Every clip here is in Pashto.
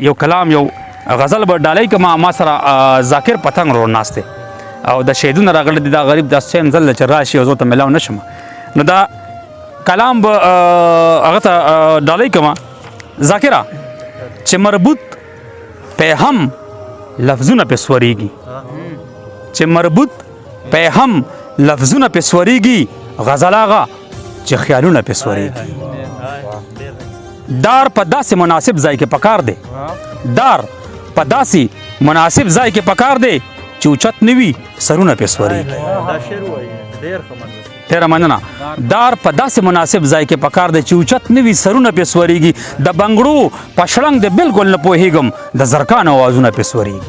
یو کلام یو غزل به ډالۍ کما ما سره ذاکر پتنګ رو ناست دی او د شهیدونه راغلی دی دا غریب دا سیم ځل چې راشي او زه ته میلاو نشم نو دا کلام به هغه ته ډالۍ کما ذاکره چې مربوط پیغام لفظونه پې سورېږي چې مربوط پیغام لفظونه پې سورېږي غزل هغه چې خیالونه پې سورېږي دار په داسې مناسب ځای کې پکار دی دار په داسې مناسب ځای کې پکار دی چې اوچت نه وي سرونه پې سورېږي ډېره مننه دار په داسې مناسب ځای کې پکار دی چې اوچت نه وي سرونه پې سورېږي د بنګړو په شړنګ د بالکل نه پوهېږم د زرکانو اوازونه پې سورېږي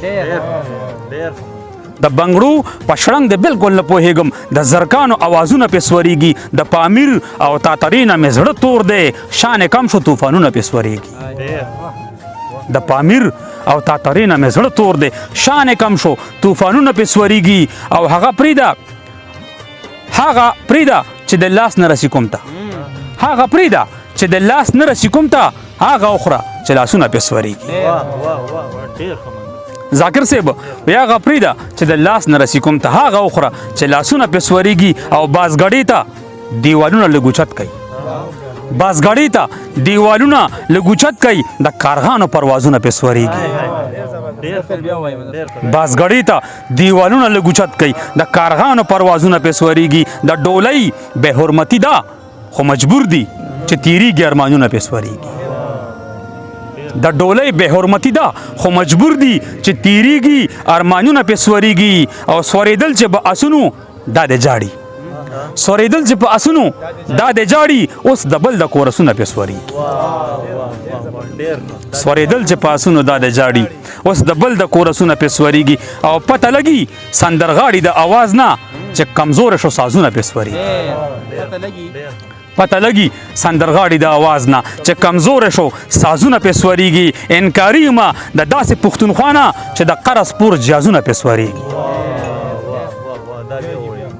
د بنګړو په شړنګ د بالکل نه پوهېږم د زرکانو اوازونه پې سورېږي د پامیر او تاترې نه مې زړه تور دی شان کم شو طوفانونه پې سورېږي د پامیر او تاترې نه مې زړه تور دی شان کم شو طوفانونه پې سورېږي او هغه پرېږده چې د لاس نه رسي کوم ته هغه پرېږده چې د لاس نه رسي کوم ته هغه وخوره چې لاسونه پې سورېږي ذاکر صاحب بیا هغه پرېږده چې د لاس نه رسي کوم ته هغه وخوره چې لاسونه پې سورېږي او بازګړۍ ته دیوالونه لږ اوچت کوي بازګړۍ ته دیوالونه لږ اوچت کوي د کارغانو پروازونه پې سورېږي بازګړۍ ته دیوالونه لږ اوچت کوي د کارغانو پروازونه پې سورېږي د ډولۍ بې حرمتي ده خو مجبور دي چې تیریږي ارمانونه پې سورېږي د ډولۍ بې حرمتي ده خو مجبور دي چې تیریږي ارمانونه پې سورېږي او سورېدل چې په اسونو دا د جاړي سورېدل چې په اسونو دا د جاړي اوس د بل د کورسونه پې سورېږي سورېدل چې په اسونو دا د جاړي اوس د بل د کورسونه پې سورېږي او پته لګي سندرغاړي د اواز نه چې کمزوره شو سازونه پې سورېږي پته لګي سندرغاړي د اواز نه چې کمزوره شو سازونه پې سورېږي انکاري یمه د داسې پښتونخوا نه چې د قرض پور جازونه پې سورېږي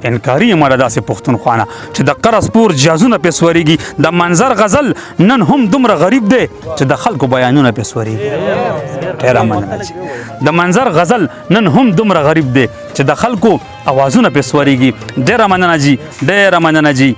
انکاري یمه د داسې پښتونخوا نه چې د قرض پور جازونه پې سورېږي د منظر غزل نن هم دومره غریب دی چې د خلکو بیانونه پې سورېږي ډېره مننه د منظر غزل نن هم دومره غریب دی چې د خلکو اوازونه پې سورېږي ډېره مننه جي ډېره مننه جي